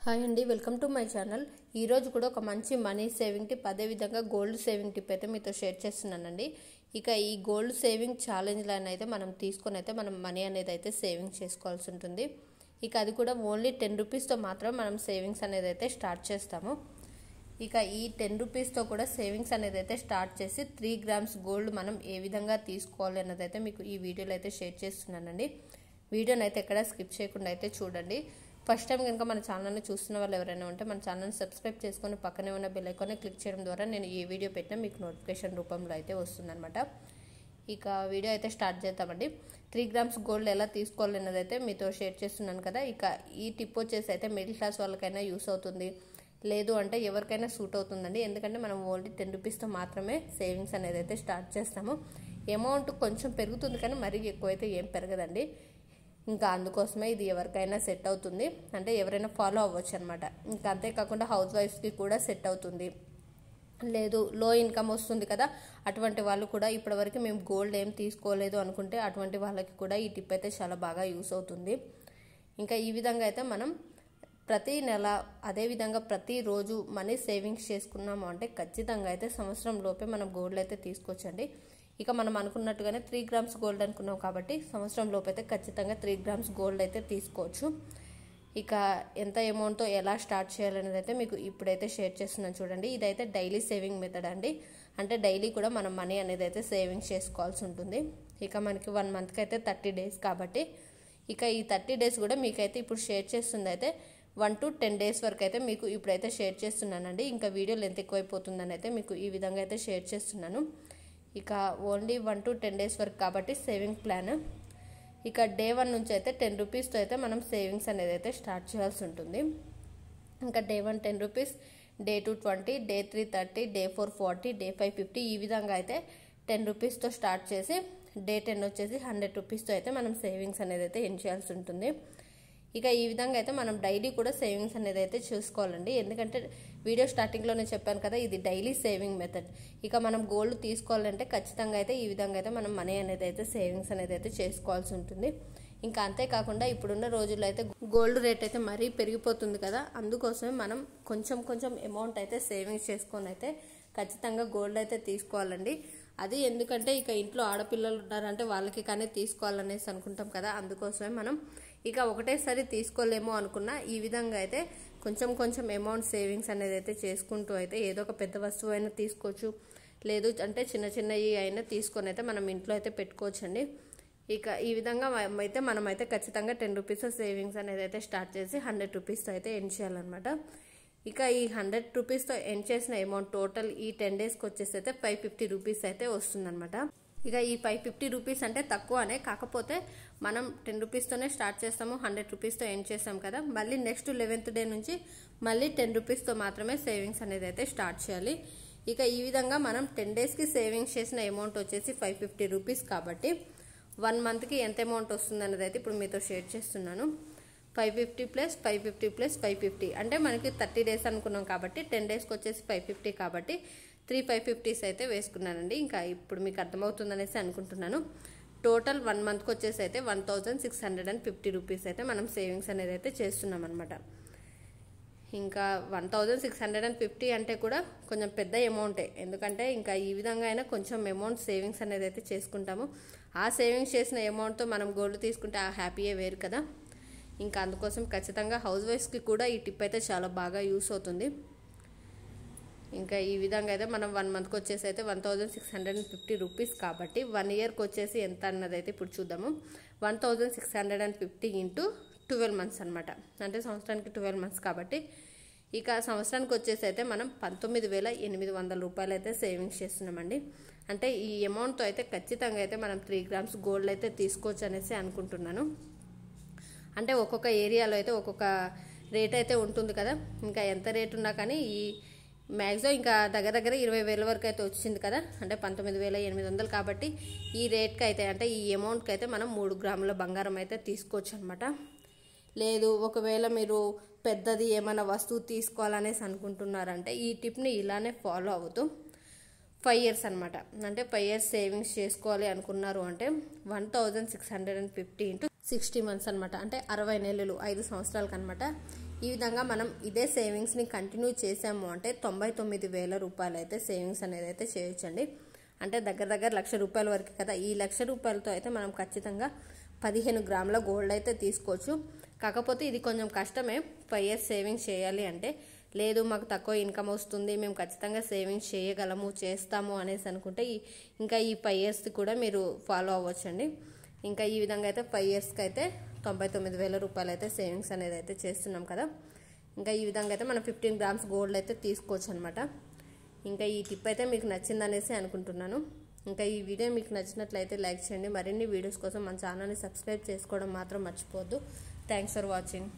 Hi అండి, welcome to my channel. ఈరోజు కూడా ఒక మంచి మనీ సేవింగ్ టిప్, అదేవిధంగా గోల్డ్ సేవింగ్ టిప్ అయితే మీతో షేర్ చేస్తున్నానండి. ఇక ఈ గోల్డ్ సేవింగ్ ఛాలెంజ్ అయితే మనం తీసుకొని అయితే మనం మనీ అనేది అయితే సేవింగ్ చేసుకోవాల్సి ఉంటుంది. ఇక అది కూడా ఓన్లీ 10 రూపీస్తో మాత్రం మనం సేవింగ్స్ అనేది అయితే స్టార్ట్ చేస్తాము. ఇక ఈ 10 రూపీస్తో కూడా సేవింగ్స్ అనేది అయితే స్టార్ట్ చేసి 3 గ్రామ్స్ గోల్డ్ మనం ఏ విధంగా తీసుకోవాలి అన్నది అయితే మీకు ఈ వీడియోలో అయితే షేర్ చేస్తున్నానండి. వీడియోని అయితే ఎక్కడ స్కిప్ చేయకుండా అయితే చూడండి. ఫస్ట్ టైం కనుక మన ఛానల్ని చూస్తున్న వాళ్ళు ఎవరైనా ఉంటే మన ఛానల్ని సబ్స్క్రైబ్ చేసుకొని పక్కనే ఉన్న బెల్ ఐకాన్ని క్లిక్ చేయడం ద్వారా నేను ఏ వీడియో పెట్టినా మీకు నోటిఫికేషన్ రూపంలో అయితే వస్తుందన్నమాట. ఇక వీడియో అయితే స్టార్ట్ చేద్దామండి. 3 గ్రామ్స్ గోల్డ్ ఎలా తీసుకోవాలి అన్నది అయితే మీతో షేర్ చేస్తున్నాను కదా. ఇక ఈ టిప్ వచ్చేసి అయితే మిడిల్ క్లాస్ వాళ్ళకైనా యూస్ అవుతుంది, లేదు అంటే ఎవరికైనా సూట్ అవుతుందండి. ఎందుకంటే మనం ఓన్లీ 10 రూపీస్తో మాత్రమే సేవింగ్స్ అనేది అయితే స్టార్ట్ చేస్తాము. అమౌంట్ కొంచెం పెరుగుతుంది కానీ మరీ ఎక్కువైతే ఏం పెరగదండి. ఇంకా అందుకోసమే ఇది ఎవరికైనా సెట్ అవుతుంది, అంటే ఎవరైనా ఫాలో అవ్వచ్చు అనమాట. ఇంకా అంతేకాకుండా హౌస్ వైఫ్స్కి కూడా సెట్ అవుతుంది. లేదు లో ఇన్కమ్ వస్తుంది కదా, అటువంటి వాళ్ళు కూడా ఇప్పటివరకు మేము గోల్డ్ ఏం తీసుకోలేదు అనుకుంటే అటువంటి వాళ్ళకి కూడా ఈ టిప్ అయితే చాలా బాగా యూస్ అవుతుంది. ఇంకా ఈ విధంగా అయితే మనం ప్రతి నెల అదేవిధంగా ప్రతిరోజు మనీ సేవింగ్స్ చేసుకున్నాము అంటే ఖచ్చితంగా అయితే సంవత్సరం లోపే మనం గోల్డ్ అయితే తీసుకోవచ్చండి. ఇక మనం అనుకున్నట్టుగానే 3 గ్రామ్స్ గోల్డ్ అనుకున్నాం కాబట్టి సంవత్సరం లోపు అయితే ఖచ్చితంగా 3 గ్రామ్స్ గోల్డ్ అయితే తీసుకోవచ్చు. ఇక ఎంత అమౌంట్తో ఎలా స్టార్ట్ చేయాలనేది అయితే మీకు ఇప్పుడైతే షేర్ చేస్తున్నాను చూడండి. ఇదైతే డైలీ సేవింగ్ మెథడ్ అండి. అంటే డైలీ కూడా మనం మనీ అనేది అయితే సేవింగ్ చేసుకోవాల్సి ఉంటుంది. ఇక మనకి 1 మంత్కి అయితే 30 డేస్ కాబట్టి ఇక ఈ 30 డేస్ కూడా మీకైతే ఇప్పుడు షేర్ చేస్తుంది అయితే 1 to 10 డేస్ వరకు అయితే మీకు ఇప్పుడైతే షేర్ చేస్తున్నానండి. ఇంకా వీడియో లెంత్ ఎక్కువైపోతుందని అయితే మీకు ఈ విధంగా అయితే షేర్ చేస్తున్నాను. ఇక ఓన్లీ 1 to 10 డేస్ వరకు కాబట్టి సేవింగ్ ప్లాన్. ఇక డే 1 నుంచి అయితే 10 రూపీస్తో అయితే మనం సేవింగ్స్ అనేది అయితే స్టార్ట్ చేయాల్సి ఉంటుంది. ఇంకా day 1 10 rupees, day 2 20, day 3 30, day 4 40, day 5 50, ఈ విధంగా అయితే 10 రూపీస్తో స్టార్ట్ చేసి డే 10 వచ్చేసి 100 రూపీస్తో అయితే మనం సేవింగ్స్ అనేది అయితే ఎండ్ చేయాల్సి ఉంటుంది. ఇక ఈ విధంగా అయితే మనం డైలీ కూడా సేవింగ్స్ అనేది అయితే చూసుకోవాలండి. ఎందుకంటే వీడియో స్టార్టింగ్లోనే చెప్పాను కదా, ఇది డైలీ సేవింగ్ మెథడ్. ఇక మనం గోల్డ్ తీసుకోవాలంటే ఖచ్చితంగా అయితే ఈ విధంగా అయితే మనం మనీ అనేది అయితే సేవింగ్స్ అనేది అయితే చేసుకోవాల్సి ఉంటుంది. ఇంకా అంతేకాకుండా ఇప్పుడున్న రోజుల్లో అయితే గోల్డ్ రేట్ అయితే మరీ పెరిగిపోతుంది కదా, అందుకోసమే మనం కొంచెం అమౌంట్ అయితే సేవింగ్స్ చేసుకొని అయితే ఖచ్చితంగా గోల్డ్ అయితే తీసుకోవాలండి. అది ఎందుకంటే ఇక ఇంట్లో ఆడపిల్లలు ఉన్నారంటే వాళ్ళకి కానీ తీసుకోవాలనేసి అనుకుంటాం కదా, అందుకోసమే మనం ఇక ఒకటేసారి తీసుకోలేమో అనుకున్నా ఈ విధంగా అయితే కొంచెం అమౌంట్ సేవింగ్స్ అనేది అయితే చేసుకుంటూ అయితే ఏదో ఒక పెద్ద వస్తువు అయినా తీసుకోవచ్చు, లేదు అంటే చిన్నవి అయినా తీసుకొని అయితే మనం ఇంట్లో అయితే పెట్టుకోవచ్చండి. ఇక ఈ విధంగా అయితే మనమైతే ఖచ్చితంగా 10 రూపీస్ సేవింగ్స్ అనేది అయితే స్టార్ట్ చేసి 100 రూపీస్తో అయితే ఎండ్ చేయాలన్నమాట. ఇక ఈ 100 రూపీస్తో ఎండ్ చేసిన అమౌంట్ టోటల్ ఈ 10 డేస్కి వచ్చేసి అయితే 550 రూపీస్ అయితే వస్తుందన్నమాట. ఇక ఈ 550 రూపీస్ అంటే తక్కువనే, కాకపోతే మనం 10 రూపీస్తోనే స్టార్ట్ చేస్తాము, 100 రూపీస్తో ఎండ్ చేస్తాం కదా, మళ్ళీ నెక్స్ట్ 11th డే నుంచి మళ్ళీ 10 రూపీస్తో మాత్రమే సేవింగ్స్ అనేది అయితే స్టార్ట్ చేయాలి. ఇక ఈ విధంగా మనం 10 డేస్కి సేవింగ్స్ చేసిన అమౌంట్ వచ్చేసి 550 రూపీస్ కాబట్టి 1 మంత్కి ఎంత అమౌంట్ వస్తుంది అన్నది అయితే ఇప్పుడు మీతో షేర్ చేస్తున్నాను. 550 ప్లస్ 550 ప్లస్ 550 అంటే మనకి 30 డేస్ అనుకున్నాం కాబట్టి 10 డేస్కి వచ్చేసి 550 కాబట్టి 3 550s అయితే వేసుకున్నానండి. ఇంకా ఇప్పుడు మీకు అర్థమవుతుందనేసి అనుకుంటున్నాను. టోటల్ 1 మంత్కి వచ్చేసి అయితే 1650 రూపీస్ అయితే మనం సేవింగ్స్ అనేది అయితే చేస్తున్నాం అనమాట. ఇంకా 1650 అంటే కూడా కొంచెం పెద్ద అమౌంటే, ఎందుకంటే ఇంకా ఈ విధంగా అయినా కొంచెం అమౌంట్ సేవింగ్స్ అనేది అయితే చేసుకుంటాము. ఆ సేవింగ్స్ చేసిన అమౌంట్తో మనం గోల్డ్ తీసుకుంటే ఆ హ్యాపీయే వేరు కదా. ఇంకా అందుకోసం ఖచ్చితంగా హౌస్ వైఫ్స్కి కూడా ఈ టిప్ అయితే చాలా బాగా యూస్ అవుతుంది. ఇంకా ఈ విధంగా అయితే మనం 1 మంత్కి వచ్చేసి అయితే 1650 రూపీస్ కాబట్టి 1 ఇయర్కి వచ్చేసి ఎంత అన్నది అయితే ఇప్పుడు చూద్దాము. 1650 ఇంటూ 12 మంత్స్ అనమాట, అంటే సంవత్సరానికి 12 మంత్స్ కాబట్టి ఇక సంవత్సరానికి వచ్చేసి అయితే మనం 19,800 రూపాయలు అయితే సేవింగ్స్ చేస్తున్నామండి. అంటే ఈ అమౌంట్తో అయితే ఖచ్చితంగా అయితే మనం 3 గ్రామ్స్ గోల్డ్ అయితే తీసుకోవచ్చు అనేసి అనుకుంటున్నాను. అంటే ఒక్కొక్క ఏరియాలో అయితే ఒక్కొక్క రేట్ అయితే ఉంటుంది కదా, ఇంకా ఎంత రేట్ ఉన్నా కానీ ఈ మ్యాక్సిమం ఇంకా దగ్గర 20,000 వరకు అయితే వచ్చింది కదా, అంటే 19,800 కాబట్టి ఈ రేట్కి అయితే అంటే ఈ అమౌంట్కి అయితే మనం 3 గ్రాముల బంగారం అయితే తీసుకోవచ్చు అనమాట. లేదు ఒకవేళ మీరు పెద్దది ఏమైనా వస్తువు తీసుకోవాలనేసి అనుకుంటున్నారంటే ఈ టిప్ని ఇలానే ఫాలో అవుతూ 5 ఇయర్స్ అనమాట, అంటే 5 ఇయర్స్ సేవింగ్స్ చేసుకోవాలి అనుకున్నారు అంటే 1650 ఇంటూ 60 మంత్స్ అనమాట, అంటే 60 నెలలు 5 సంవత్సరాలకు అనమాట. ఈ విధంగా మనం ఇదే సేవింగ్స్ని కంటిన్యూ చేసాము అంటే 99,000 రూపాయలు అయితే సేవింగ్స్ అనేది అయితే చేయొచ్చండి. అంటే దగ్గర దగ్గర 1,00,000 రూపాయల వరకు కదా. ఈ 1,00,000 రూపాయలతో అయితే మనం ఖచ్చితంగా 15 గ్రాముల గోల్డ్ అయితే తీసుకోవచ్చు. కాకపోతే ఇది కొంచెం కష్టమే 5 years సేవింగ్స్ చేయాలి అంటే. లేదు మాకు తక్కువ ఇన్కమ్ వస్తుంది, మేము ఖచ్చితంగా సేవింగ్స్ చేయగలము, చేస్తాము అనేసి అనుకుంటే ఇంకా ఈ 5 years కూడా మీరు ఫాలో అవ్వచ్చండి. ఇంకా ఈ విధంగా అయితే 5 yearsకి అయితే 99,000 రూపాయలు అయితే సేవింగ్స్ అనేది అయితే చేస్తున్నాం కదా. ఇంకా ఈ విధంగా అయితే మనం 15 grams గోల్డ్ అయితే తీసుకోవచ్చు అనమాట. ఇంకా ఈ టిప్ అయితే మీకు నచ్చిందనేసి అనుకుంటున్నాను. ఇంకా ఈ వీడియో మీకు నచ్చినట్లయితే లైక్ చేయండి. మరిన్ని వీడియోస్ కోసం మన ఛానల్ని సబ్స్క్రైబ్ చేసుకోవడం మాత్రం మర్చిపోవద్దు. Thanks for watching.